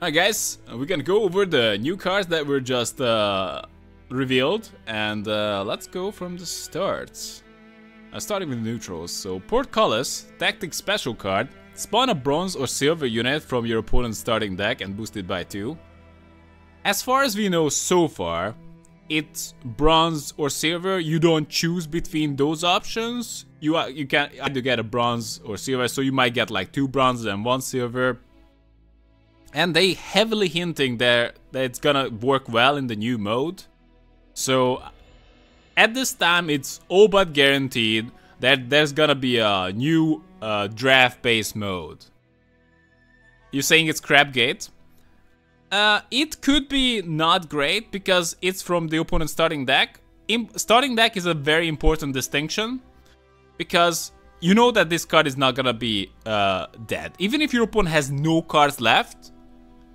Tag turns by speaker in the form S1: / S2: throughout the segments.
S1: Alright guys, we're gonna go over the new cards that were just revealed, and let's go from the start. Starting with neutrals. So Portcullis, tactic special card, spawn a bronze or silver unit from your opponent's starting deck and boost it by 2. As far as we know so far, it's bronze or silver. You don't choose between those options. You can either get a bronze or silver, so you might get like 2 bronzes and 1 silver. And they heavily hinting there that it's gonna work well in the new mode. So at this time, it's all but guaranteed that there's gonna be a new draft-based mode. You're saying it's Crabgate? It could be not great because it's from the opponent's starting deck. Starting deck is a very important distinction because you know that this card is not gonna be dead. Even if your opponent has no cards left,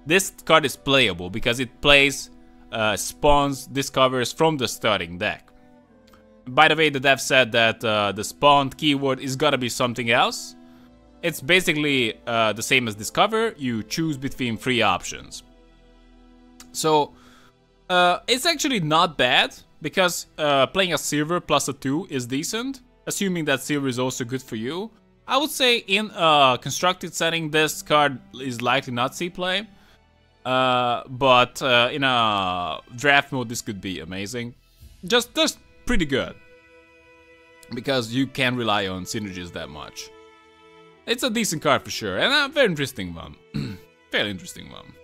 S1: this card is playable because it plays, spawns, discovers from the starting deck. By the way, the dev said that the spawned keyword is gonna be something else. It's basically the same as discover. You choose between 3 options. So it's actually not bad because playing a silver plus a 2 is decent, assuming that silver is also good for you. I would say in a constructed setting, this card is likely not see play. But in a draft mode, this could be amazing. Just pretty good. Because you can't rely on synergies that much. It's a decent card for sure, and a very interesting one. Very interesting one.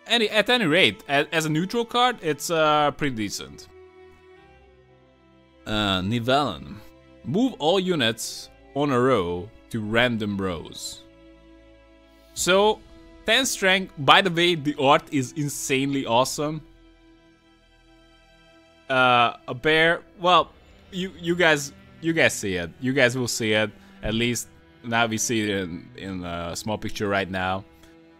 S1: At any rate, as a neutral card, it's pretty decent. Nivellen. Move all units on a row to random rows. So 10 strength. By the way, the art is insanely awesome. A bear. Well, you guys see it. You guys will see it. At least now we see it in a small picture right now.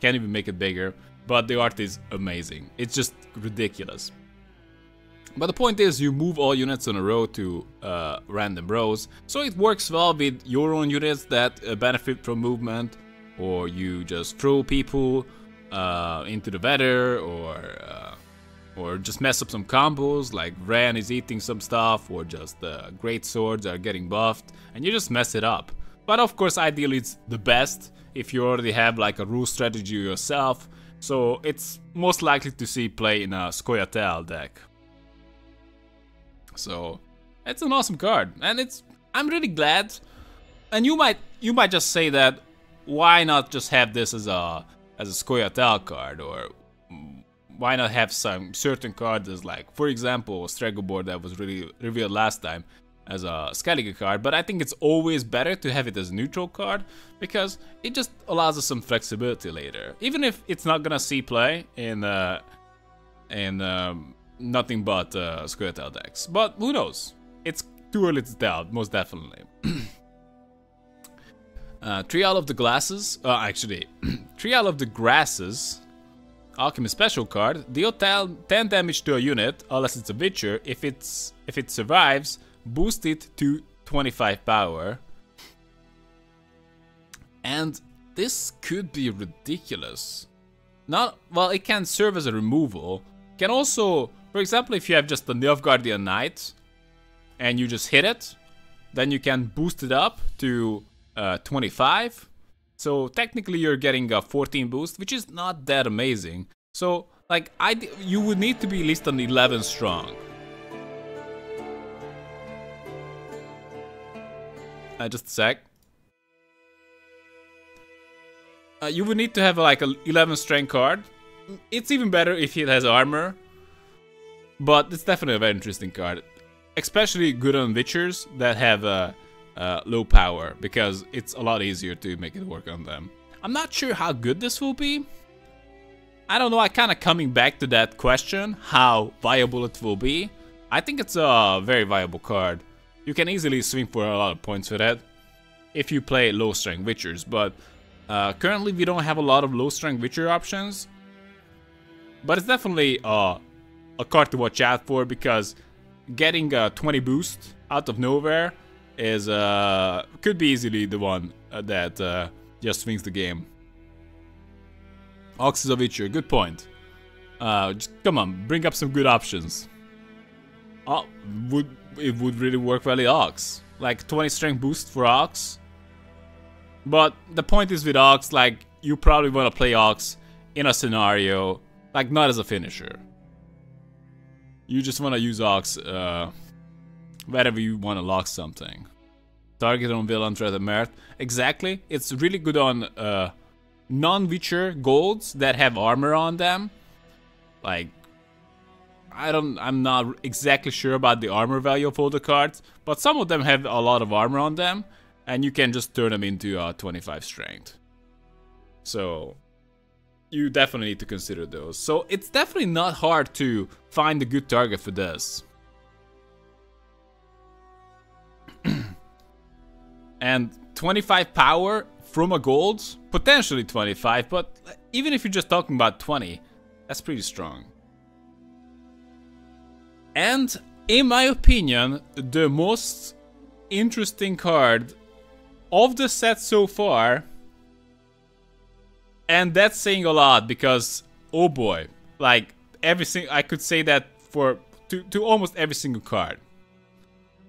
S1: Can't even make it bigger. But the art is amazing. It's just ridiculous. But the point is, you move all units in a row to random rows, so it works well with your own units that benefit from movement. Or you just throw people into the weather, or just mess up some combos, like Ran is eating some stuff, or just great swords are getting buffed, and you just mess it up. But of course, ideally it's the best if you already have like a rule strategy yourself, so it's most likely to see play in a scoia'tael deck. So it's an awesome card, and I'm really glad. And you might just say that, why not just have this as a scoia'tael card, or why not have some certain cards as, like, for example, Straggleboard that was really revealed last time as a Skellige card. But I think it's always better to have it as a neutral card because it just allows us some flexibility later, even if it's not gonna see play in nothing but scoia'tael decks. But who knows? It's too early to tell, most definitely. Trial of the Glasses, Trial of the Grasses, Alchemy special card, deal 10 damage to a unit, unless it's a Witcher. If it survives, boost it to 25 power. And this could be ridiculous. Well, it can serve as a removal. Can also, for example, if you have just a Nilfgaardian Knight, and you just hit it, then you can boost it up to 25, so technically you're getting a 14 boost, which is not that amazing. So like you would need to be at least an 11 strong. Just a sec. You would need to have like a 11 strength card. It's even better if it has armor, but it's definitely a very interesting card, especially good on Witchers that have low power, because it's a lot easier to make it work on them. I'm not sure how good this will be. I don't know, I kind of coming back to that question, how viable it will be. I think it's a very viable card. You can easily swing for a lot of points with it if you play low strength Witchers, but currently we don't have a lot of low strength Witcher options. But it's definitely a card to watch out for, because getting a 20 boost out of nowhere is could be easily the one that just swings the game. Ox is a Witcher, good point. Just, come on, bring up some good options. Oh, it would really work well in Ox. Like 20 strength boost for Ox. But the point is with Ox, like, you probably want to play Ox in a scenario, like, not as a finisher. You just want to use Ox wherever you want to lock something. Target on villain threat and merit. Exactly. It's really good on non-Witcher golds that have armor on them. Like, I'm not exactly sure about the armor value of all the cards, but some of them have a lot of armor on them, and you can just turn them into 25 strength. So you definitely need to consider those. So it's definitely not hard to find a good target for this. And 25 power from a gold, potentially 25, but even if you're just talking about 20, that's pretty strong. And in my opinion, the most interesting card of the set so far, and that's saying a lot because, oh boy, like everything, I could say that for to almost every single card.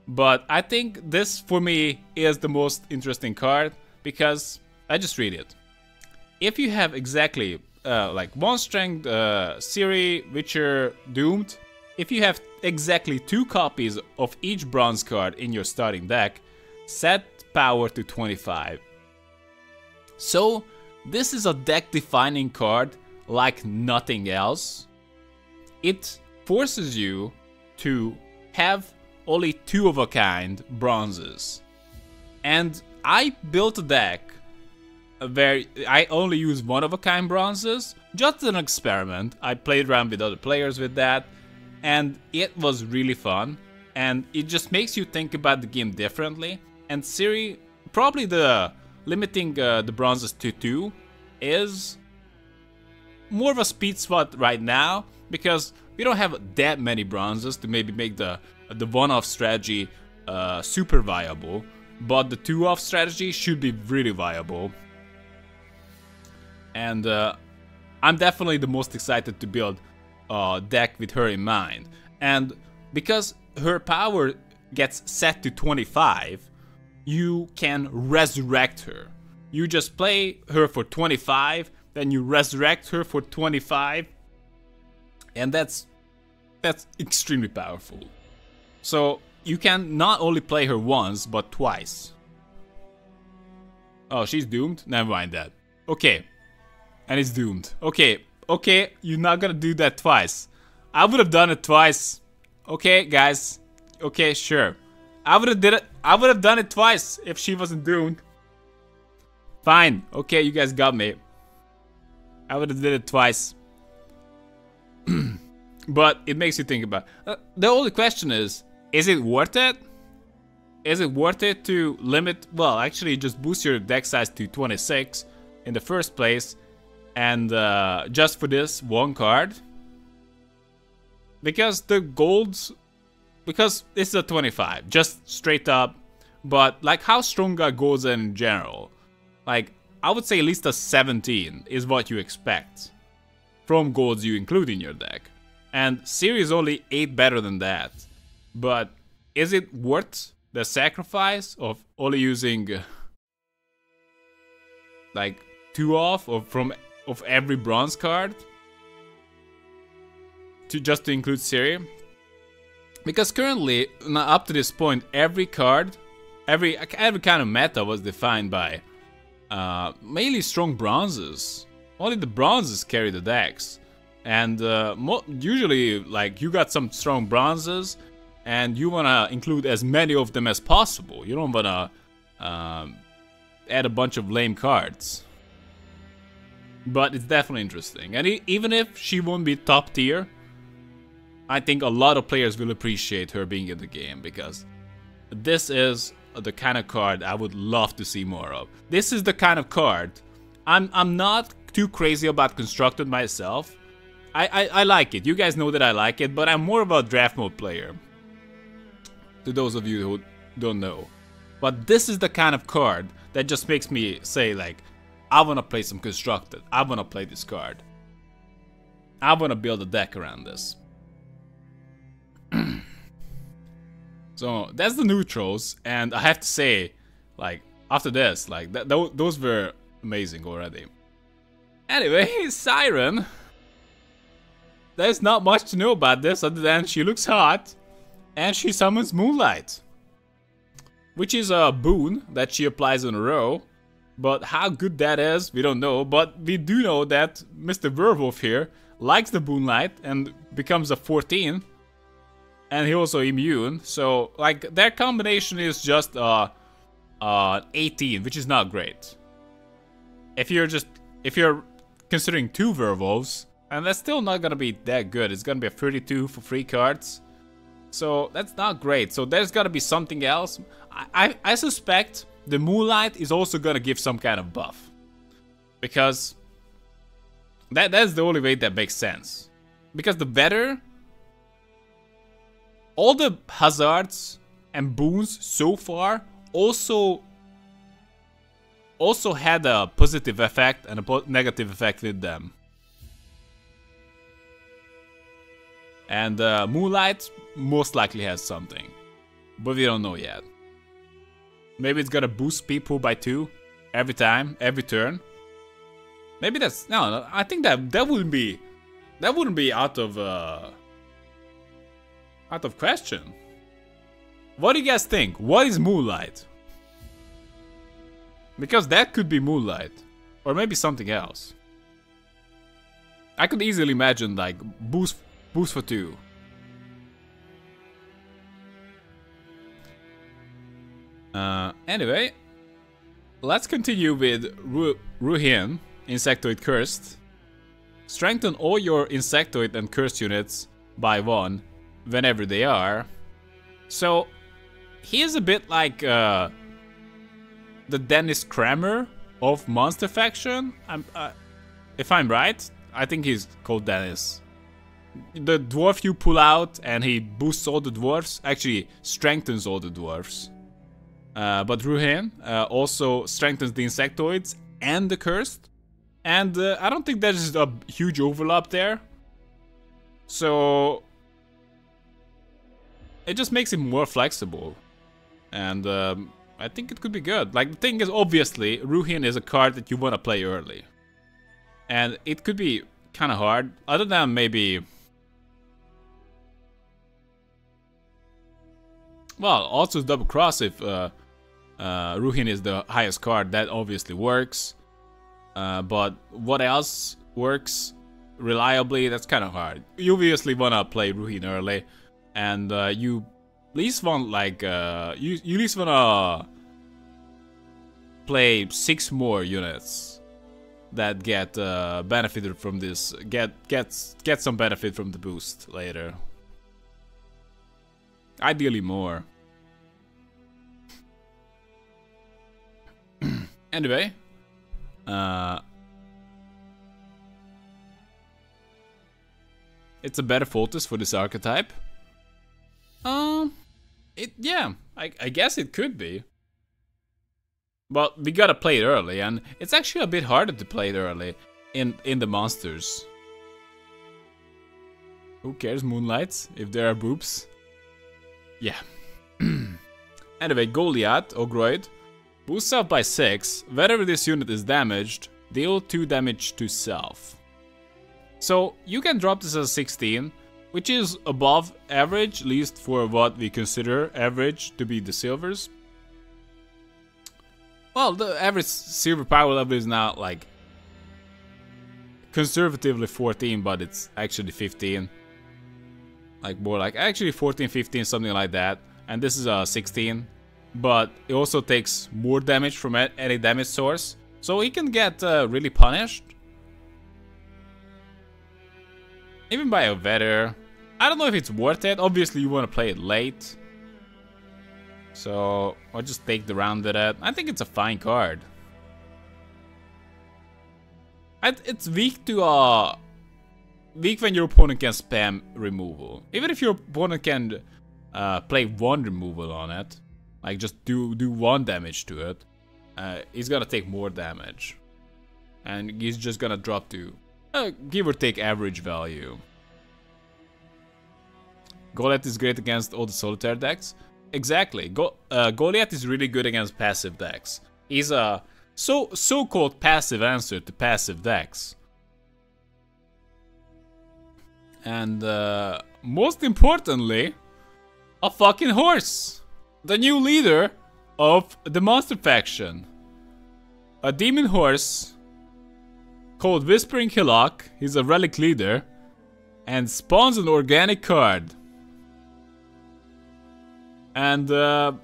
S1: But I think this, for me, is the most interesting card because I just read it. If you have exactly like 1 strength Ciri, Witcher, Doomed, if you have exactly 2 copies of each bronze card in your starting deck, set power to 25. So this is a deck defining card like nothing else. It forces you to have only 2 of a kind bronzes. And I built a deck where I only use 1 of a kind bronzes, just an experiment. I played around with other players with that, and it was really fun. And it just makes you think about the game differently. And Ciri, probably the limiting the bronzes to 2 is more of a speed spot right now, because we don't have that many bronzes to maybe make the one-off strategy super viable, but the 2-off strategy should be really viable. And I'm definitely the most excited to build a deck with her in mind. And because her power gets set to 25, you can resurrect her. You just play her for 25, then you resurrect her for 25, and that's extremely powerful. So you can not only play her once, but twice. Oh, she's doomed? Never mind that. Okay. And it's doomed. Okay, you're not gonna do that twice. I would have done it twice. Okay, guys. Okay, sure. I would have done it twice if she wasn't doomed. Fine. Okay, you guys got me. I would have did it twice. But it makes you think about the only question is it worth it? Is it worth it to limit, well, actually just boost your deck size to 26 in the first place, and just for this 1 card? Because the golds, because this is a 25, just straight up, but like how strong are golds in general? Like, I would say at least a 17 is what you expect from golds you include in your deck. And Ciri is only 8 better than that. But is it worth the sacrifice of only using like 2 off of every bronze card to just to include Ciri? Because currently, up to this point, every card, every kind of meta was defined by mainly strong bronzes. Only the bronzes carry the decks. And usually, like, you got some strong bronzes, and you want to include as many of them as possible. You don't want to add a bunch of lame cards. But it's definitely interesting. And even if she won't be top tier, I think a lot of players will appreciate her being in the game, because this is the kind of card I would love to see more of. This is the kind of card I'm not too crazy about constructed myself. I like it. You guys know that I like it, but I'm more of a draft mode player, to those of you who don't know. But this is the kind of card that just makes me say, like, I wanna play some constructed. I wanna play this card. I wanna build a deck around this. So that's the neutrals, and I have to say, like, after this, like, those were amazing already. Anyway, Siren. There's not much to know about this other than she looks hot, and she summons Moonlight, which is a boon that she applies in a row. But how good that is, we don't know. But we do know that Mr. Werewolf here likes the Moonlight and becomes a 14. And he also immune. So, like, their combination is just 18, which is not great. If you're considering 2 werewolves, and that's still not gonna be that good. It's gonna be a 32 for 3 cards. So that's not great. So there's gotta be something else. I suspect the Moonlight is also gonna give some kind of buff. Because that's the only way that makes sense. Because the better, all the hazards and boons so far also had a positive effect and a negative effect with them. And Moonlight most likely has something, but we don't know yet. Maybe it's gonna boost people by 2 every time, every turn. Maybe that's no. I think that wouldn't be out of question. What do you guys think? What is Moonlight? Because that could be Moonlight, or maybe something else. I could easily imagine like boost for 2. Anyway, let's continue with Ruhin, Insectoid Cursed. Strengthen all your Insectoid and Cursed units by 1 whenever they are. So, he is a bit like the Dennis Kramer of Monster Faction. If I'm right, I think he's called Dennis. The dwarf you pull out and he boosts all the dwarfs, actually strengthens all the dwarfs. But Ruhin also strengthens the Insectoids and the Cursed. And I don't think there's a huge overlap there. So it just makes him more flexible. And I think it could be good. Like, the thing is, obviously, Ruhin is a card that you want to play early. And it could be kind of hard, other than maybe... Well, also double cross if Ruhin is the highest card, that obviously works. But what else works reliably? That's kind of hard. You obviously want to play Ruhin early, and you at least want like you at least want to play 6 more units that get benefited from this. Get some benefit from the boost later. Ideally more. Anyway, it's a better focus for this archetype. Yeah, I guess it could be. But we gotta play it early, and it's actually a bit harder to play it early in the monsters. Who cares, Moonlights, if there are boobs? Yeah. Anyway, Goliath, or Groid, boosts self by 6. Whenever this unit is damaged, deal 2 damage to self. So you can drop this as 16, which is above average, at least for what we consider average to be the silvers. Well, the average silver power level is now like conservatively 14, but it's actually 15. Like more like actually 14, 15, something like that. And this is a 16. But it also takes more damage from any damage source. So he can get really punished. Even by a Vetter. I don't know if it's worth it. Obviously you want to play it late. So I'll just take the round with it. I think it's a fine card. It's weak to weak when your opponent can spam removal. Even if your opponent can play 1 removal on it, like just do 1 damage to it, he's gonna take more damage. And he's just gonna drop to give or take average value. Goliath is great against all the solitaire decks. Exactly. Goliath is really good against passive decks. He's a so-called passive answer to passive decks. And most importantly, a fucking horse. The new leader of the monster faction. A demon horse called Whispering Hillock. He's a relic leader and spawns an organic card. And it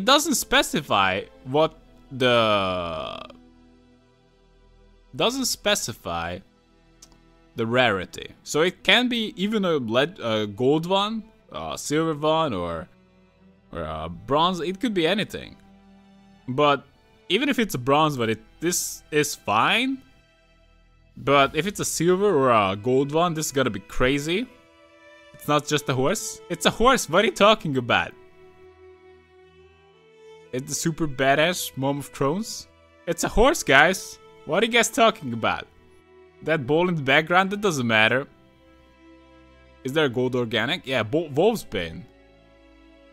S1: doesn't specify what the rarity. So it can be even a gold one, a silver one, or a bronze. It could be anything. But even if it's a bronze one, this is fine. But if it's a silver or a gold one, this is gonna be crazy. It's not just a horse. It's a horse. What are you talking about? It's the super badass Mom of Thrones. It's a horse, guys. What are you guys talking about? That ball in the background, that doesn't matter. Is there a gold organic? Yeah, Wolfsbane.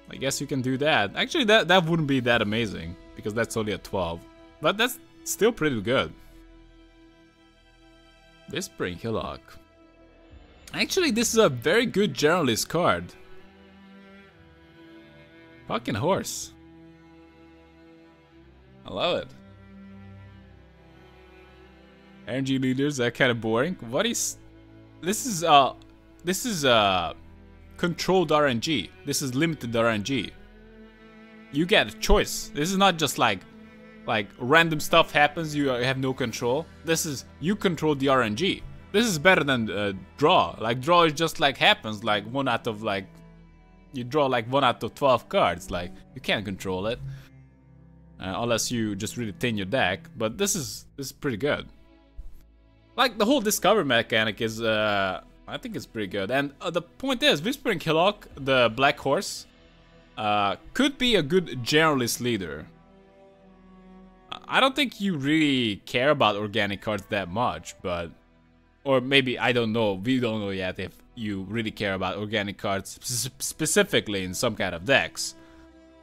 S1: I guess you can do that. Actually, that wouldn't be that amazing, because that's only a 12. But that's still pretty good. Whispering Hillock. Actually, this is a very good generalist card. Fucking horse. I love it. Energy leaders are kind of boring. What is... This is controlled RNG. This is limited RNG. You get a choice. This is not just like random stuff happens, you have no control. This is, you control the RNG. This is better than draw. Like, draw is just like happens, like 1 out of like... You draw like 1 out of 12 cards. Like, you can't control it. Unless you just really thin your deck. But this is pretty good. Like, the whole discover mechanic is, I think it's pretty good. And the point is, Whispering Hillock, the black horse, could be a good generalist leader. I don't think you really care about organic cards that much, but... Or maybe, I don't know, we don't know yet if you really care about organic cards specifically in some kind of decks.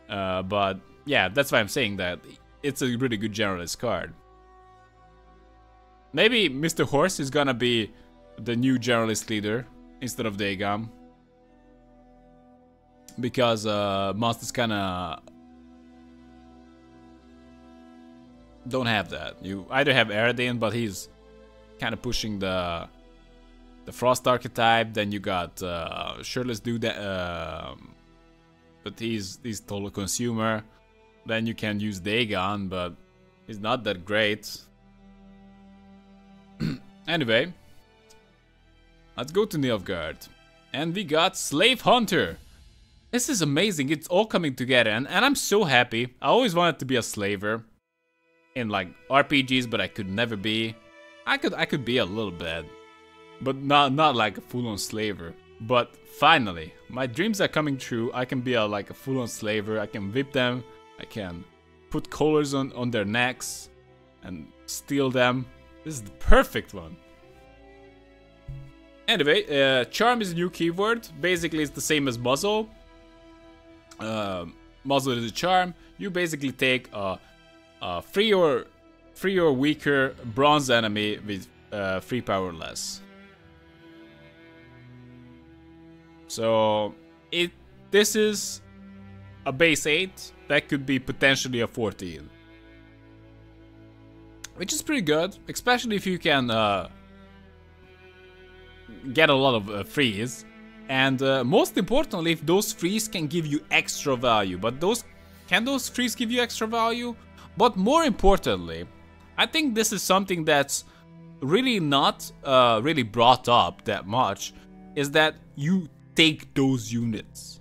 S1: But yeah, that's why I'm saying that it's a really good generalist card. Maybe Mr. Horse is gonna be the new generalist leader instead of Daegam. Because monsters kinda don't have that. You either have Aradin, but he's kind of pushing the Frost archetype. Then you got Shirtless Dude, but he's total consumer. Then you can use Dagon, but he's not that great. Anyway, let's go to Nilfgaard. And we got Slave Hunter. This is amazing. It's all coming together, and I'm so happy. I always wanted to be a slaver in like RPGs, but I could never be. I could be a little bit, but not like a full-on slaver. But finally, my dreams are coming true. I can be like a full-on slaver. I can whip them. I can put collars on their necks and steal them. This is the perfect one. Anyway, charm is a new keyword. Basically, it's the same as muzzle. Muzzle is a charm. You basically take a free or weaker bronze enemy with 3 power less. So this is a base 8 that could be potentially a 14, which is pretty good, especially if you can get a lot of frees, and most importantly, if those frees can give you extra value. But can those frees give you extra value? But more importantly, I think this is something that's really not really brought up that much, is that you take those units.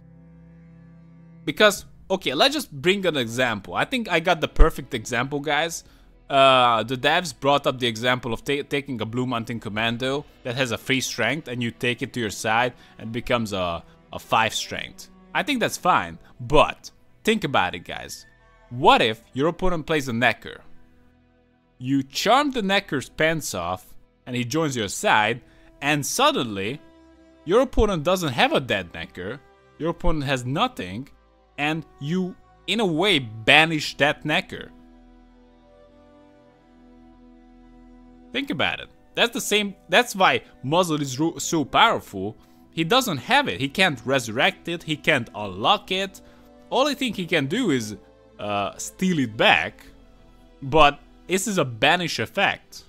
S1: Because, okay, let's just bring an example. I think I got the perfect example, guys. The devs brought up the example of taking a Blue Mountain Commando that has a 3 strength, and you take it to your side and it becomes a 5 strength. I think that's fine, but think about it, guys. What if your opponent plays a Necker? you charm the necker's pants off, and he joins your side, and suddenly, your opponent doesn't have a dead necker, your opponent has nothing, and you, in a way, banish that necker. Think about it. That's why Muzzle is so powerful. He doesn't have it. He can't resurrect it. He can't unlock it. Only thing he can do is steal it back. But this is a banish effect.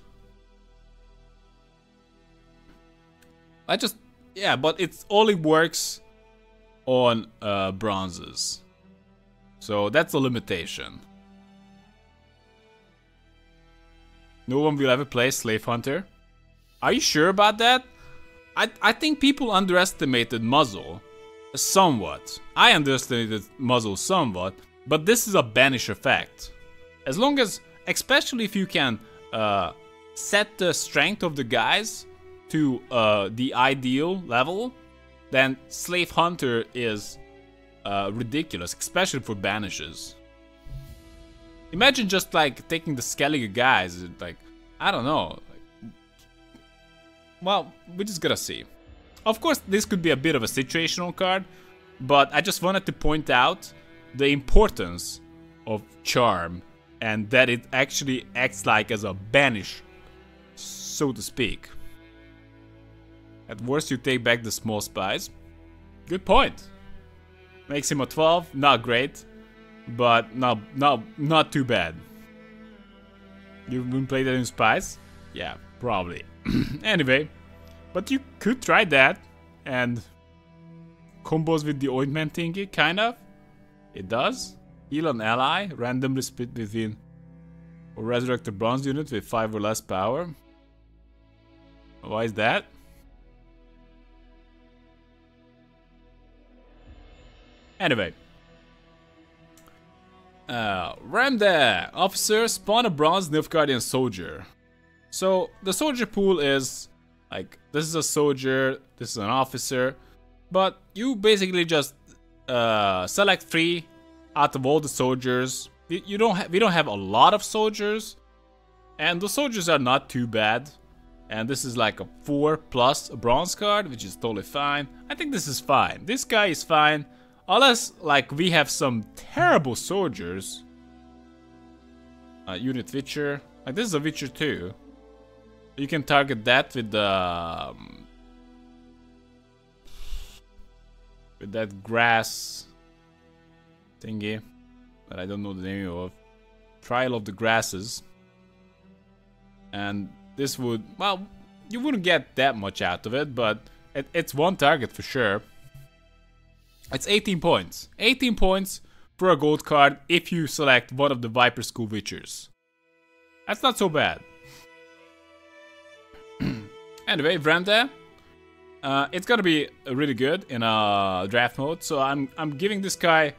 S1: But it only works on bronzes. So that's a limitation. No one will ever play Slave Hunter. Are you sure about that? I think people underestimated Muzzle somewhat. I underestimated Muzzle somewhat, but this is a banish effect. As long as, especially if you can set the strength of the guys to the ideal level, then Slave Hunter is ridiculous, especially for banishes. Imagine just like taking the Skellige guys, like, I don't know. Well, we just gotta see. Of course, this could be a bit of a situational card, but I just wanted to point out the importance of Charm and that it actually acts like as a banish, so to speak. At worst, you take back the small spies. Good point. Makes him a 12, not great, but not too bad. You wouldn't play that in spies? Yeah, probably. Anyway, but you could try that and combos with the ointment thingy, kind of. It does. Heal an ally, randomly split between or resurrect a bronze unit with 5 or less power. Why is that? Anyway. Ramda! Officer, spawn a bronze Nilfgaardian soldier. So, the soldier pool is, like, this is a soldier, this is an officer, but you basically just select 3 out of all the soldiers. We don't have a lot of soldiers, and the soldiers are not too bad. And this is like a 4+ bronze card, which is totally fine. I think this is fine. This guy is fine, unless, like, we have some terrible soldiers. Unit Witcher, like this is a Witcher 2. You can target that with the with that grass thingy that I don't know the name of. Trial of the Grasses. And this would, well, you wouldn't get that much out of it, but it's one target for sure. It's 18 points. 18 points for a gold card if you select one of the Viper School Witchers. That's not so bad. Anyway, Vranda, it's gonna be really good in a draft mode. So I'm giving this guy.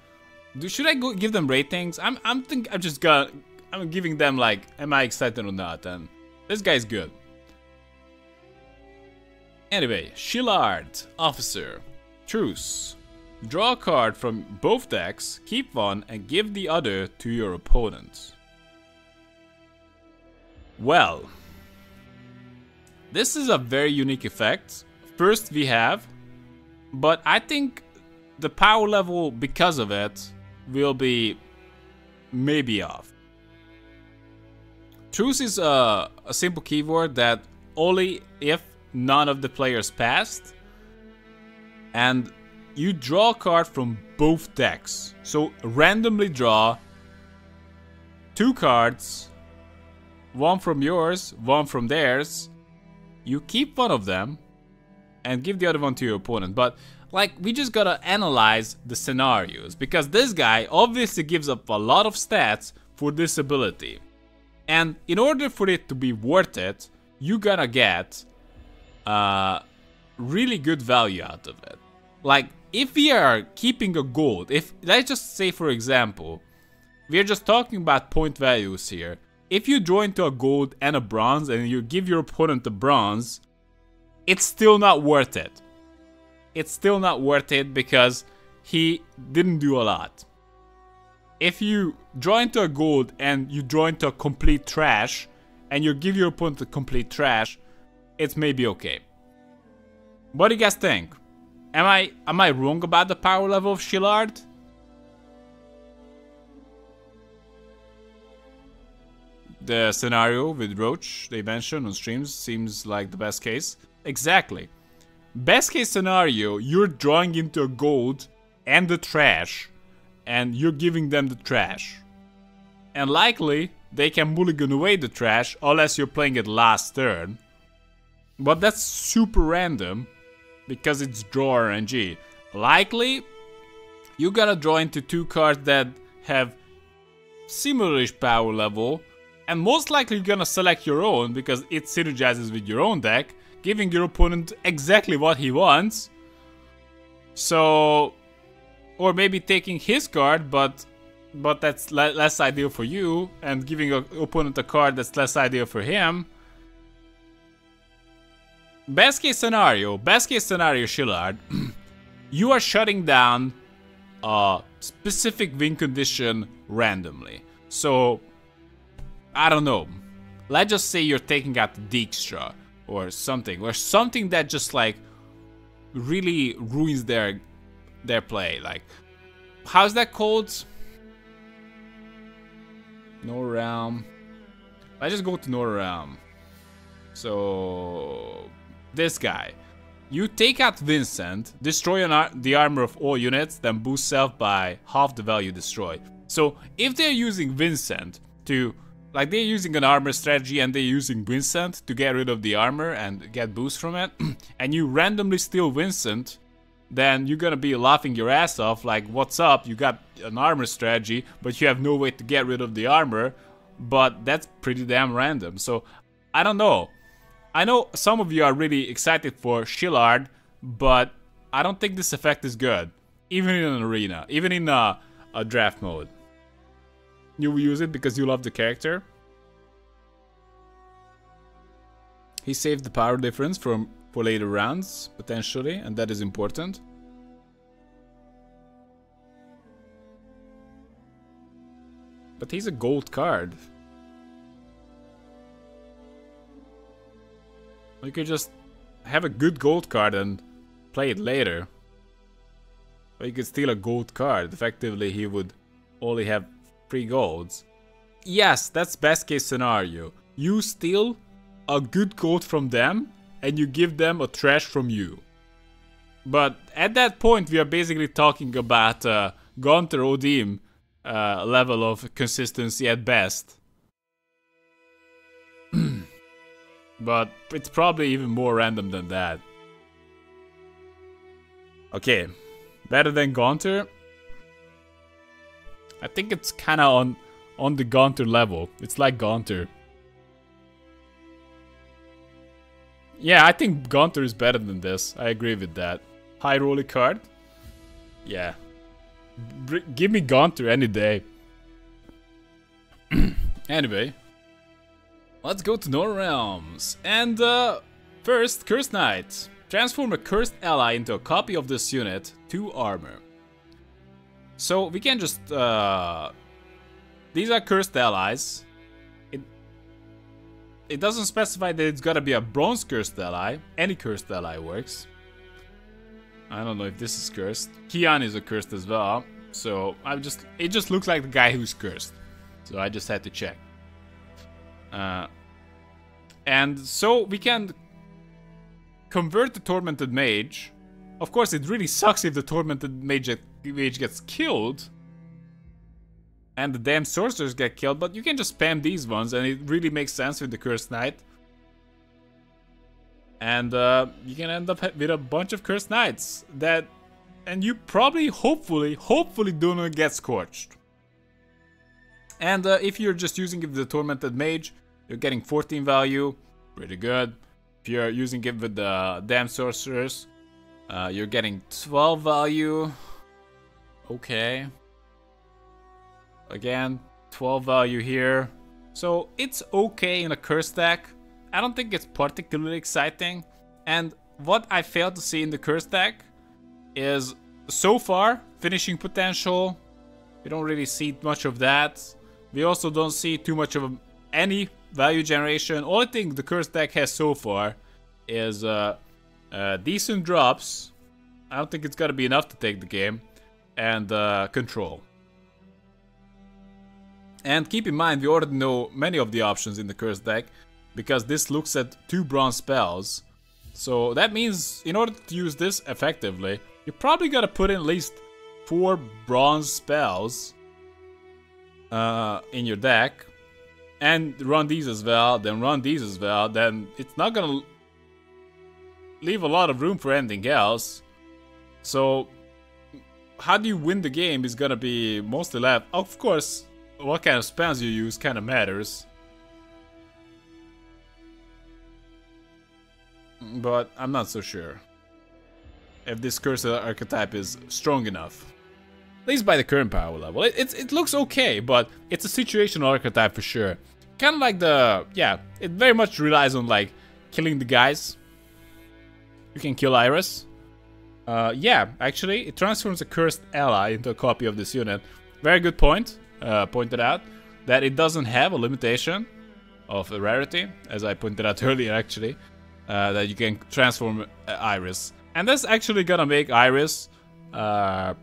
S1: Should I go give them ratings? I'm giving them, like, am I excited or not? And this guy's good. Anyway, Shillard, Officer, Truce. Draw a card from both decks, keep one, and give the other to your opponent. Well, this is a very unique effect. First we have, but I think the power level because of it will be maybe off. Truce is a simple keyword that only if none of the players passed, and you draw a card from both decks. So randomly draw 2 cards, one from yours, one from theirs. You keep one of them and give the other one to your opponent. But, like, we just gotta analyze the scenarios, because this guy obviously gives up a lot of stats for this ability. And in order for it to be worth it, you gotta get really good value out of it. Like, if we are keeping a gold, if, let's just say for example, we are just talking about point values here. If you draw into a gold and a bronze and you give your opponent a bronze, it's still not worth it. It's still not worth it because he didn't do a lot. If you draw into a gold and you draw into a complete trash, and you give your opponent a complete trash, it's maybe okay. What do you guys think? Am I wrong about the power level of Shillard? The scenario with Roach they mentioned on streams seems like the best case. Exactly. Best case scenario, you're drawing into a gold and the trash, and you're giving them the trash. And likely, they can mulligan away the trash unless you're playing it last turn. But that's super random, because it's draw RNG. Likely, you're gonna draw into 2 cards that have similar-ish power level, and most likely you're gonna select your own because it synergizes with your own deck, giving your opponent exactly what he wants. So, or maybe taking his card, but that's less ideal for you, and giving your opponent a card that's less ideal for him. Best case scenario, Shillard, you are shutting down a specific win condition randomly. So, I don't know. Let's just say you're taking out the Dijkstra or something that just like really ruins their play. Like, how's that called? No Realm. Let's just go to no Realm. So this guy, you take out Vincent, destroy the armor of all units, then boost self by half the value destroyed. So if they're using Vincent to, like, they're using an armor strategy and they're using Vincent to get rid of the armor and get boost from it, and you randomly steal Vincent, then you're gonna be laughing your ass off like, what's up, you got an armor strategy, but you have no way to get rid of the armor. But that's pretty damn random. So, I don't know. I know some of you are really excited for Shillard, but I don't think this effect is good. Even in an arena, even in a draft mode. You will use it because you love the character. He saved the power difference for later rounds, potentially, and that is important. But he's a gold card. You could just have a good gold card and play it later. Or you could steal a gold card. Effectively, he would only have 3 golds. Yes, that's best case scenario. You steal a good gold from them, and you give them a trash from you. But at that point, we are basically talking about Gunter Odim level of consistency at best. But it's probably even more random than that. Okay, better than Gunter? I think it's kind of on the Gunter level. It's like Gunter. Yeah, I think Gunter is better than this. I agree with that. High roller card? Yeah. Give me Gunter any day. Anyway. Let's go to Northern Realms. And first, Cursed Knight. Transform a cursed ally into a copy of this unit, 2 armor. So we can just... these are cursed allies. It doesn't specify that it's gotta be a bronze cursed ally. Any cursed ally works. I don't know if this is cursed. Kian is a cursed as well. So it just looks like the guy who's cursed. So I just had to check. And so we can convert the Tormented Mage. Of course, it really sucks if the Tormented Mage gets killed. And the damn sorcerers get killed, but you can just spam these ones and it really makes sense with the Cursed Knight. And you can end up with a bunch of Cursed Knights that... And you probably, hopefully do not get Scorched. And if you're just using it with the Tormented Mage, you're getting 14 value, pretty good. If you're using it with the Damn Sorcerers, you're getting 12 value. Okay. Again, 12 value here. So it's okay in a curse deck. I don't think it's particularly exciting. And what I failed to see in the curse deck is, so far, finishing potential. We don't really see much of that. We also don't see too much of any value generation. Only thing the cursed deck has so far is decent drops. I don't think it's gonna be enough to take the game. And control. And keep in mind, we already know many of the options in the cursed deck, because this looks at 2 bronze spells. So that means in order to use this effectively, you're probably gonna put in at least 4 bronze spells in your deck. And run these as well, then run these as well. Then it's not gonna leave a lot of room for anything else. So how do you win the game is gonna be mostly left. Of course, what kind of spells you use kind of matters. But I'm not so sure if this cursed archetype is strong enough. At least by the current power level. It looks okay, but it's a situational archetype for sure. Kind of like the... yeah, it very much relies on like killing the guys. You can kill Iris. Yeah, actually, it transforms a cursed ally into a copy of this unit. Very good point. Pointed out that it doesn't have a limitation of a rarity, as I pointed out earlier actually. That you can transform Iris. And that's actually gonna make Iris a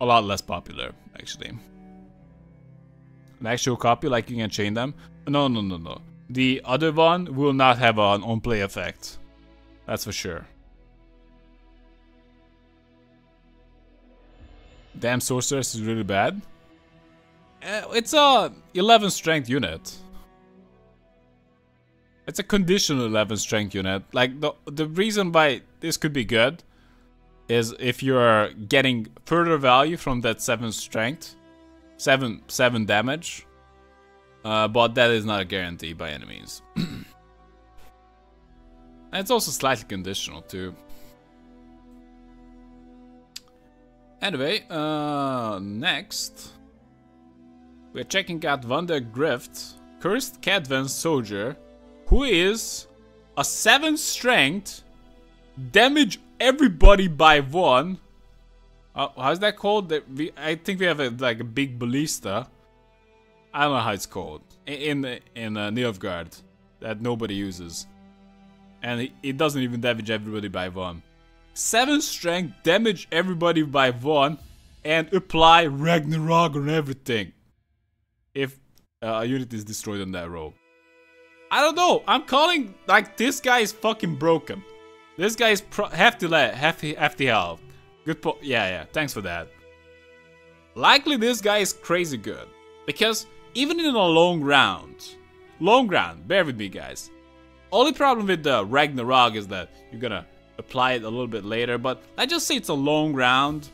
S1: lot less popular, actually. An actual copy, like you can chain them. No. The other one will not have an on-play effect. That's for sure. Damn, Sorceress is really bad. It's a 11 strength unit. It's a conditional 11 strength unit. Like, the reason why this could be good is if you're getting further value from that 7 strength. 7 damage. But that is not a guarantee by any means. And it's also slightly conditional too. Anyway, next we're checking out Wonder Grift, Cursed Cadvan Soldier, who is a 7 strength, damage everybody by 1. How's that called? I think we have like a big ballista. I don't know how it's called in Nilfgaard that nobody uses, and it doesn't even damage everybody by 1. 7 strength, damage everybody by 1, and apply Ragnarok on everything if a unit is destroyed on that row. I don't know. I'm calling like this guy is fucking broken. This guy is hefty health. Good po- yeah. Thanks for that. Likely this guy is crazy good, because even in a long round, bear with me guys. Only problem with the Ragnarok is that you're gonna apply it a little bit later, but let's just say it's a long round.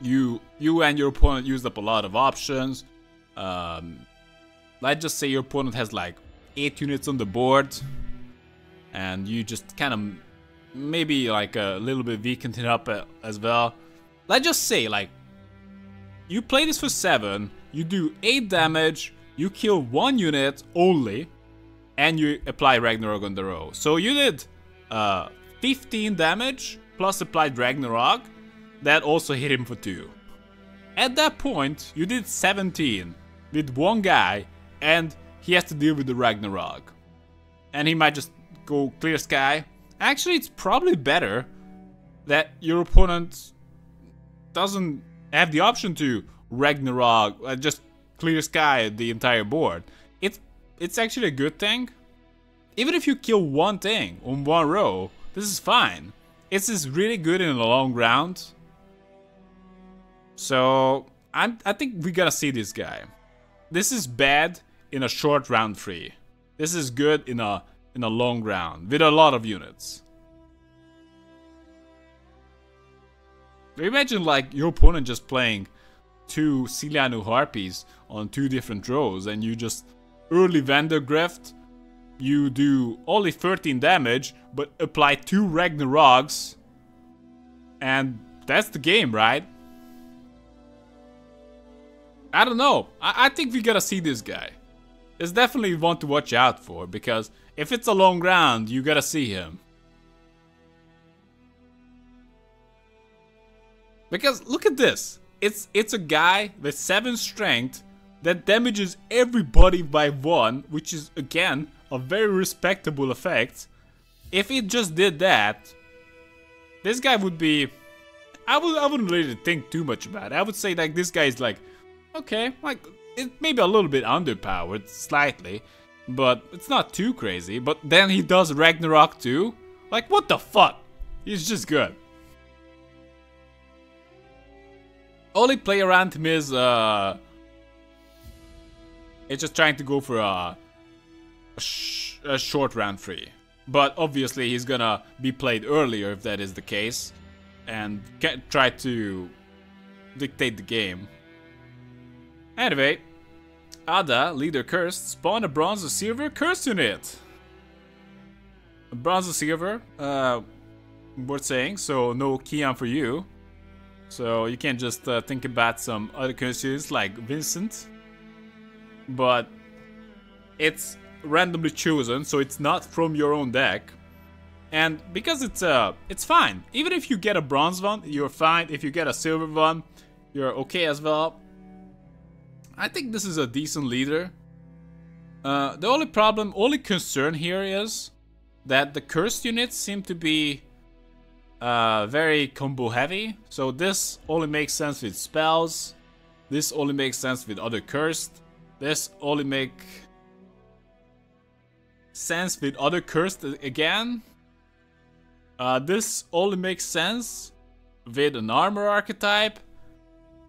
S1: You and your opponent used up a lot of options. Let's just say your opponent has like 8 units on the board, and you just kind of maybe like a little bit weakened it up as well. Let's just say like you play this for 7, you do 8 damage, you kill 1 unit only, and you apply Ragnarok on the row. So you did 15 damage plus applied Ragnarok. That also hit him for 2. At that point, you did 17 with 1 guy, and he has to deal with the Ragnarok. And he might just go clear sky. Actually, it's probably better that your opponent doesn't have the option to Ragnarok, just clear sky the entire board. It's actually a good thing. Even if you kill 1 thing on 1 row, this is fine. It's just really good in a long round. So I think we gotta see this guy. This is bad in a short round 3. This is good in a long round with a lot of units. Imagine like your opponent just playing 2 Cilianu Harpies on 2 different rows, and you just early Wonder Grift. You do only 13 damage, but apply 2 Ragnaroks, and that's the game, right? I don't know. I think we gotta see this guy. It's definitely one to watch out for, because if it's a long round, you gotta see him. Because look at this. It's a guy with 7 strength, that damages everybody by 1, which is again a very respectable effect. If it just did that, this guy would be... I wouldn't really think too much about it. I would say like this guy is like, okay, like it may be a little bit underpowered, slightly, but it's not too crazy. But then he does Ragnarok too. Like what the fuck? He's just good. Only play around him is it's just trying to go for a short round 3. But obviously he's gonna be played earlier if that is the case. And try to dictate the game. Anyway, Ada, leader cursed, spawn a bronze or silver curse unit. A bronze or silver, worth saying, so no Kian for you. So you can just think about some other curse units like Vincent. But it's randomly chosen, so it's not from your own deck. And because it's fine. Even if you get a bronze one, you're fine. If you get a silver one, you're okay as well. I think this is a decent leader. The only concern here is that the cursed units seem to be very combo heavy. So this only makes sense with spells. This only makes sense with other cursed. This only makes sense with other cursed again. This only makes sense with an armor archetype.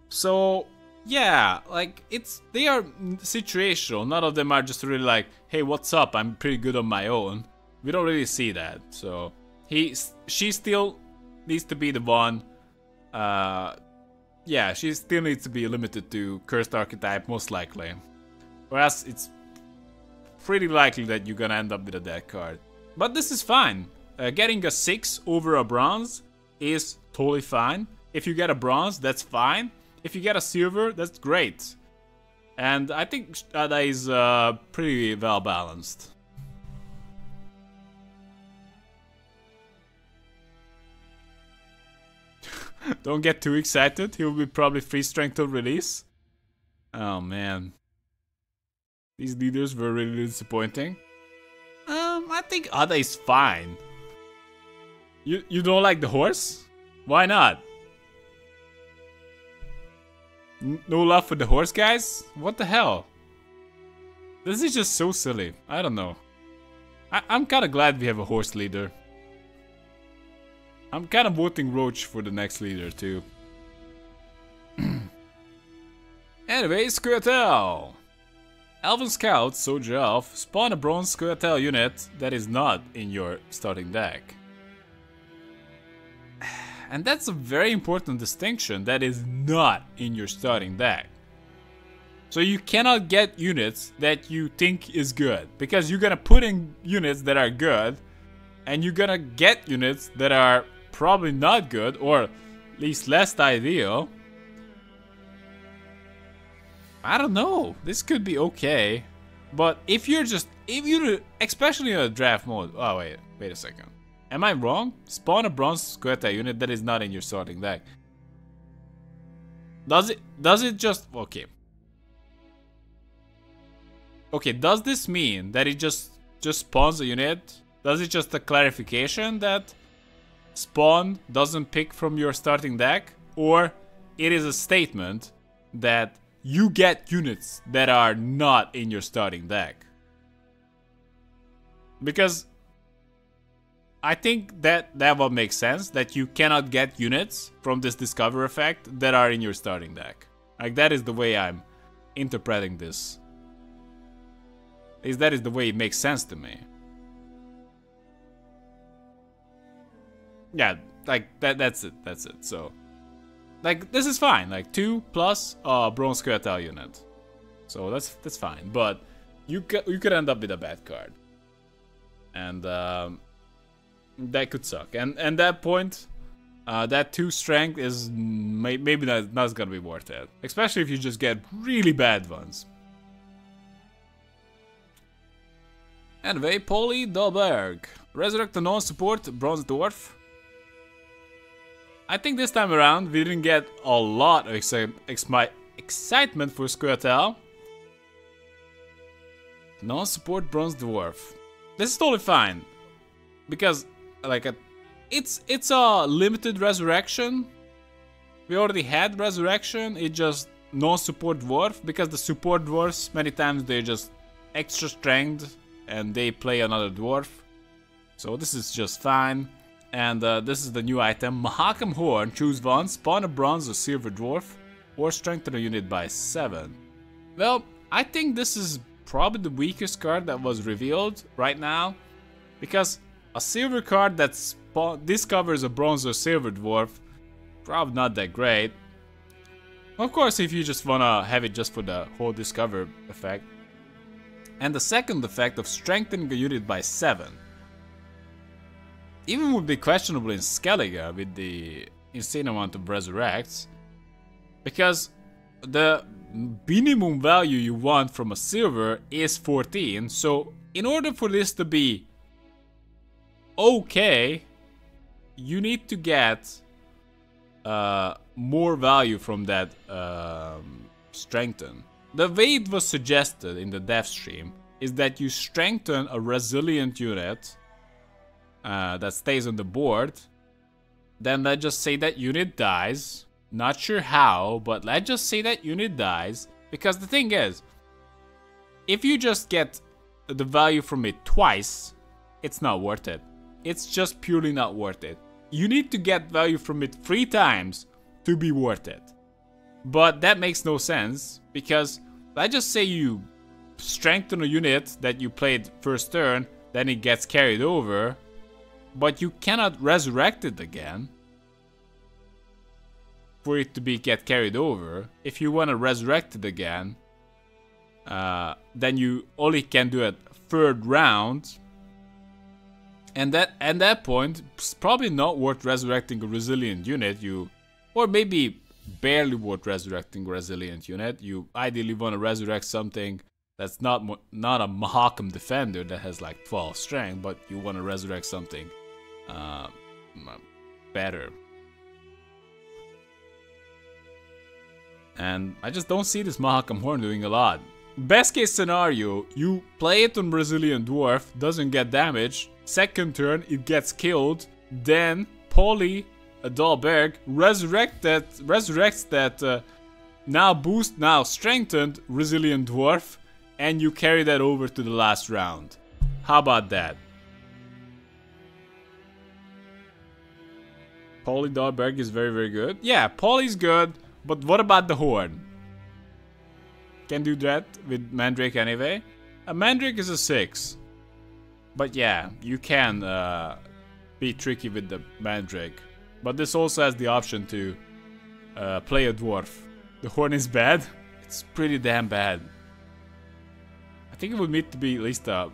S1: So yeah, like they are situational. None of them are just really like, hey, what's up? I'm pretty good on my own. We don't really see that. So she still needs to be the one. Yeah, she still needs to be limited to cursed archetype most likely. Whereas it's pretty likely that you're gonna end up with a dead card. But this is fine. Getting a 6 over a bronze is totally fine. If you get a bronze, that's fine. If you get a silver, that's great. And I think Ada is pretty well balanced. Don't get too excited. He will be probably 3 strength till release. Oh man. These leaders were really disappointing. I think Ada is fine. You don't like the horse? Why not? No love for the horse, guys? What the hell? This is just so silly. I don't know. I'm kind of glad we have a horse leader. I'm kind of voting Roach for the next leader too. Anyway, scoia'tael. Elven Scout, Soldier Elf, spawn a bronze scoia'tael unit that is not in your starting deck. And that's a very important distinction, that is not in your starting deck. So you cannot get units that you think is good, because you're gonna put in units that are good, and you're gonna get units that are probably not good, or at least less ideal. I don't know, this could be okay. But if you're especially in a draft mode, oh wait a second. Am I wrong? Spawn a bronze scoia'tael unit that is not in your starting deck. Does it just, okay. Okay, does this mean that it just spawns a unit? Does it just a clarification that spawn doesn't pick from your starting deck? Or it is a statement that you get units that are not in your starting deck? Because I think that will make sense, that you cannot get units from this discover effect that are in your starting deck. Like, that is the way I'm interpreting this. That is the way it makes sense to me. Yeah, like that's it. So, like, this is fine. Like 2 plus bronze scoia'tael unit. So that's fine. But you could end up with a bad card. And that could suck. And at that point, that 2 strength is maybe not gonna be worth it. Especially if you just get really bad ones. Anyway, Polly Dahlberg. Resurrect the non-support Bronze Dwarf. I think this time around we didn't get a lot of excitement for scoia'tael. Non-support bronze dwarf. This is totally fine. Because, like, it's a limited resurrection. We already had resurrection. It just non-support dwarf. Because the support dwarfs, many times they're just extra strength. And they play another dwarf. So this is just fine. And this is the new item. Mahakam Horn. Choose one. Spawn a bronze or silver dwarf. Or strengthen a unit by 7. Well, I think this is probably the weakest card that was revealed right now. Because a silver card that discovers a bronze or silver dwarf, probably not that great. Of course, if you just wanna have it just for the whole discover effect. And the second effect of strengthening a unit by 7. Even would be questionable in Skellige with the insane amount of resurrects. Because the minimum value you want from a silver is 14. So in order for this to be okay, you need to get more value from that strengthen. The way it was suggested in the dev stream is that you strengthen a resilient unit that stays on the board. Then let's just say that unit dies. Not sure how, but let's just say that unit dies. Because the thing is, if you just get the value from it twice, it's not worth it. It's just purely not worth it. You need to get value from it 3 times to be worth it. But that makes no sense, because let's just say you strengthen a unit that you played first turn, then it gets carried over, but you cannot resurrect it again for it to get carried over. If you want to resurrect it again, then you only can do it 3rd round. And at that point, it's probably not worth resurrecting a resilient unit. Or maybe barely worth resurrecting a resilient unit. You ideally want to resurrect something that's not a Mahakam defender that has like 12 strength, but you want to resurrect something better. And I just don't see this Mahakam Horn doing a lot. Best case scenario, you play it on Brazilian Dwarf, doesn't get damage. Second turn, it gets killed. Then Polly Dahlberg resurrects that now strengthened Resilient Dwarf, and you carry that over to the last round. How about that? Polly Dahlberg is very, very good. Yeah, Polly's good, but what about the Horn? Can do that with Mandrake anyway. A Mandrake is a 6. But yeah, you can be tricky with the Mandrake. But this also has the option to play a Dwarf. The Horn is bad. It's pretty damn bad. I think it would need to be at least a...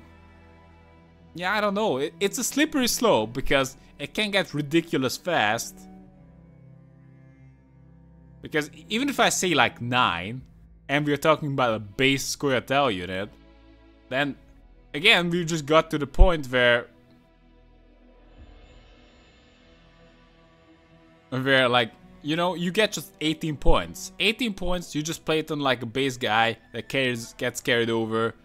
S1: Yeah, I don't know. It's a slippery slope because it can get ridiculous fast. Because even if I say like 9, and we're talking about a base scoia'tael unit, then again we just got to the point where like, you know, you get just 18 points. 18 points, you just play it on like a base guy that gets carried over.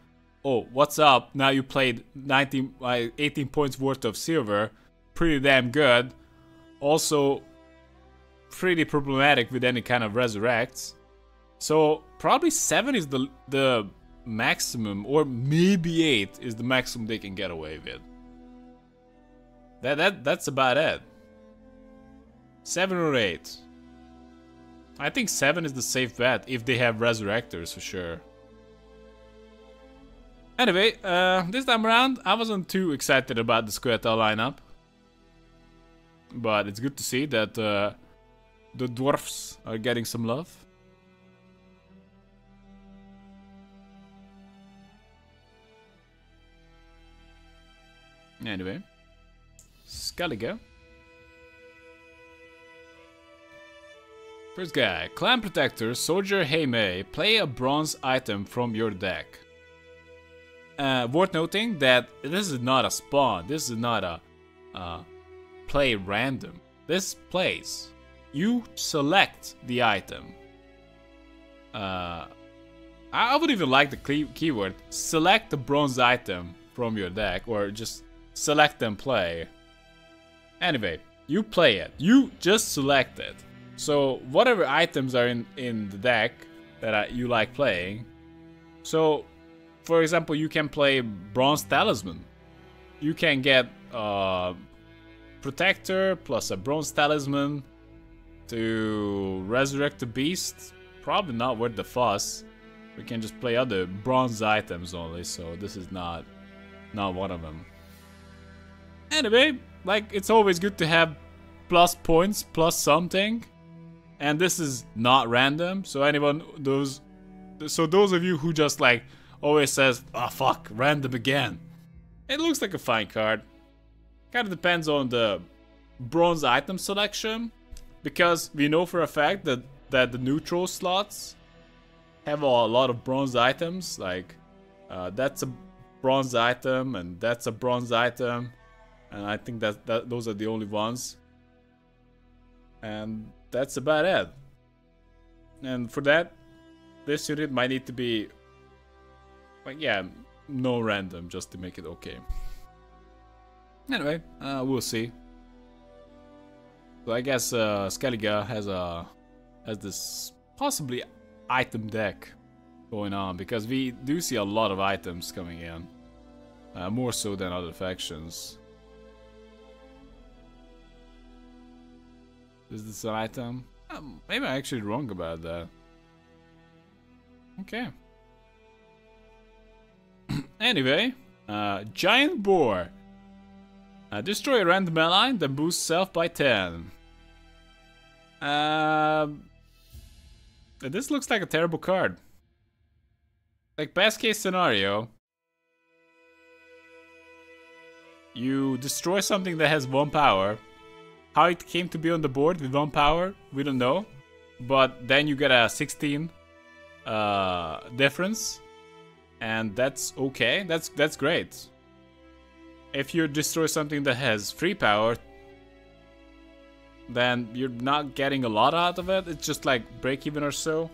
S1: Oh, what's up? Now you played 18 points worth of silver. Pretty damn good. Also, pretty problematic with any kind of resurrects. So probably 7 is the maximum, or maybe 8 is the maximum they can get away with. That's about it. 7 or 8. I think 7 is the safe bet if they have resurrectors for sure. Anyway, this time around I wasn't too excited about the scoia'tael lineup, but it's good to see that the dwarfs are getting some love. Anyway, Skellige. First guy, Clan Protector, Soldier Heimei. Play a bronze item from your deck. Worth noting that this is not a spawn. This is not a play random. This plays. You select the item. I would even like the keyword, select the bronze item from your deck, or just select and play. Anyway, you play it. You just select it. So whatever items are in the deck that you like playing. So, for example, you can play Bronze Talisman. You can get Protector plus a Bronze Talisman to resurrect the beast. Probably not worth the fuss. We can just play other bronze items only, so this is not one of them. Anyway, like, it's always good to have plus points, plus something. And this is not random, so those of you who just like always says, "Oh fuck, random again." It looks like a fine card. Kind of depends on the bronze item selection, because we know for a fact that the neutral slots have a lot of bronze items. Like that's a bronze item, and that's a bronze item, and I think that those are the only ones. And that's about it. And for that, this unit might need to be like, yeah, no random, just to make it okay. Anyway, we'll see. So I guess Skellige has this possibly item deck going on, because we do see a lot of items coming in, more so than other factions. Is this an item? Maybe I'm actually wrong about that. Okay. Anyway, Giant Boar. Destroy a random ally, then boost self by 10. This looks like a terrible card. Like, best case scenario, you destroy something that has 1 power. How it came to be on the board with 1 power, we don't know. But then you get a 16 difference. And that's okay. That's great. If you destroy something that has 3 power, then you're not getting a lot out of it. It's just like break even or so.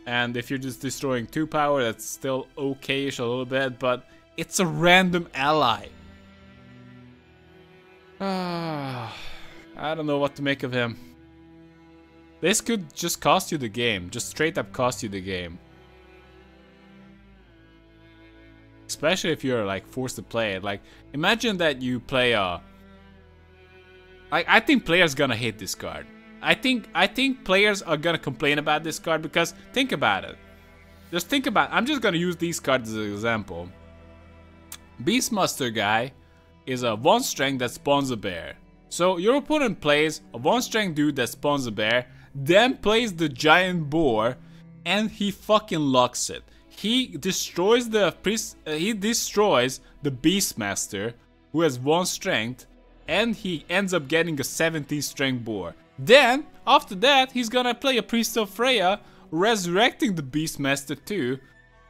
S1: And if you're just destroying 2 power, that's still okay-ish a little bit. But it's a random ally. I don't know what to make of him. This could just cost you the game. Just straight up cost you the game. Especially if you're like forced to play it. Like, imagine that you play a... Like, I think players gonna hate this card. I think players are gonna complain about this card, because think about it. Just think about... I'm just gonna use these cards as an example. Beastmaster guy is a 1 strength that spawns a bear. So your opponent plays a 1 strength dude that spawns a bear, then plays the giant boar, and he fucking locks it. He destroys the Beastmaster, who has 1 strength, and he ends up getting a 17 strength boar. Then, after that, he's gonna play a Priest of Freya, resurrecting the Beastmaster too,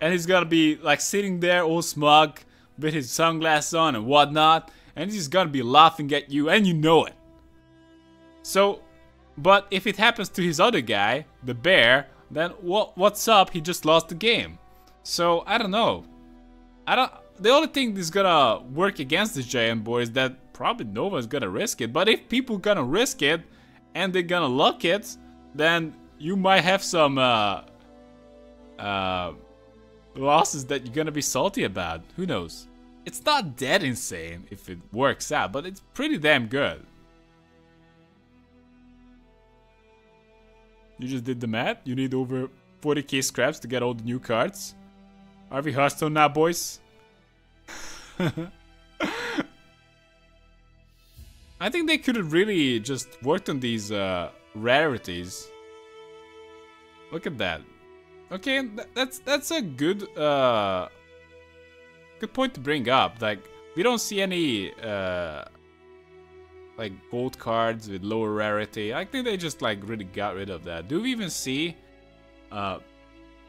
S1: and he's gonna be like sitting there all smug with his sunglasses on and whatnot, and he's gonna be laughing at you, and you know it. So, but if it happens to his other guy, the bear, then what's up? He just lost the game. So I don't know. The only thing that's gonna work against this giant boar is that probably no one's gonna risk it. But if people gonna risk it and they're gonna luck it, then you might have some losses that you're gonna be salty about. Who knows? It's not that insane if it works out, but it's pretty damn good. You just did the math. You need over 40k scraps to get all the new cards. Are we Hearthstone now, boys? I think they could have really just worked on these rarities. Look at that. Okay, that's a good good point to bring up. Like, we don't see any like gold cards with lower rarity. I think they just like really got rid of that. Do we even see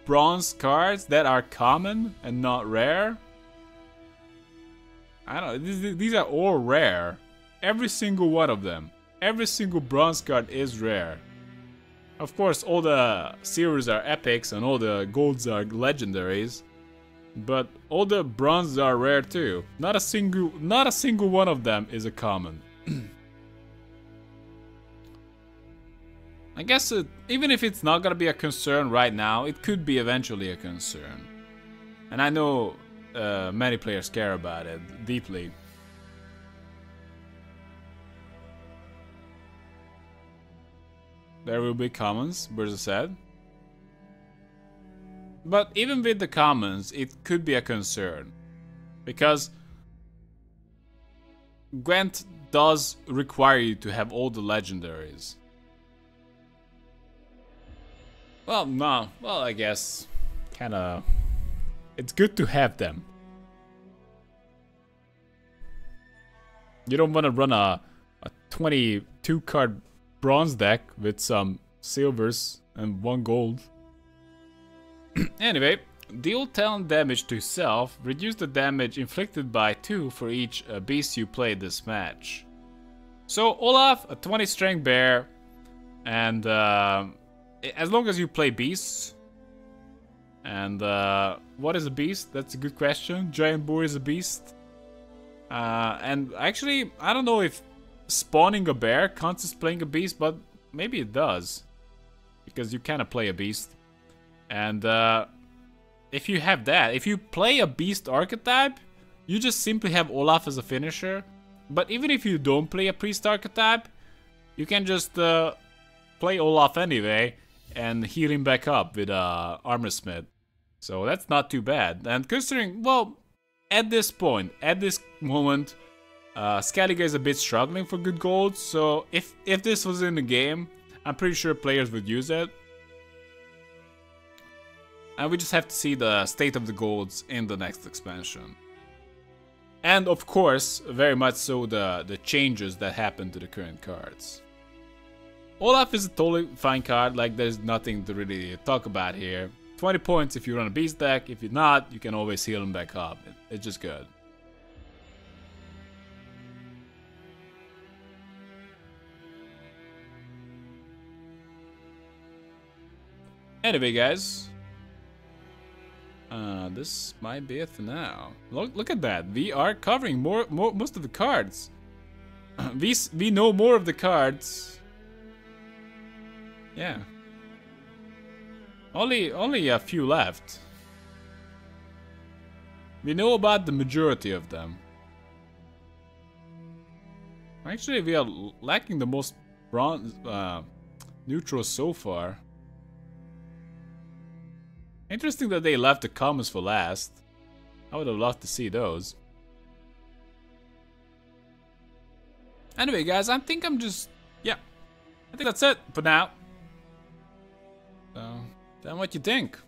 S1: bronze cards that are common and not rare? I don't know. These are all rare. Every single one of them. Every single bronze card is rare. Of course, all the silvers are epics and all the golds are legendaries. But all the bronzes are rare too. Not a single one of them is a common. I guess even if it's not gonna be a concern right now, it could be eventually a concern. And I know many players care about it deeply. There will be commons, Burza said. But even with the commons, it could be a concern. Because Gwent does require you to have all the legendaries. Well, no. Well, I guess kinda... It's good to have them. You don't want to run a 22 card bronze deck with some silvers and 1 gold. Anyway, deal talent damage to self. Reduce the damage inflicted by 2 for each beast you play this match. So Olaf, a 20 strength bear, and as long as you play beasts. And what is a beast? That's a good question. Giant boar is a beast. And actually, I don't know if spawning a bear counts as playing a beast, but maybe it does. Because you kind of play a beast. And if you have that, if you play a beast archetype, you just simply have Olaf as a finisher. But even if you don't play a priest archetype, you can just play Olaf anyway and heal him back up with Armor Smith. So that's not too bad. And considering, well, at this point, at this moment, Skellige is a bit struggling for good gold. So if this was in the game, I'm pretty sure players would use it. And we just have to see the state of the golds in the next expansion. And of course, very much so the changes that happen to the current cards. Olaf is a totally fine card, like there's nothing to really talk about here. 20 points if you run a beast deck, if you're not, you can always heal him back up. It's just good. Anyway guys, this might be it for now. Look at that, we are covering most of the cards. we know more of the cards. Yeah. Only a few left. We know about the majority of them. Actually, we are lacking the most bronze neutrals so far. Interesting that they left the commons for last. I would have loved to see those. Anyway, guys, I think I'm just... Yeah. I think that's it for now. So, tell me what you think.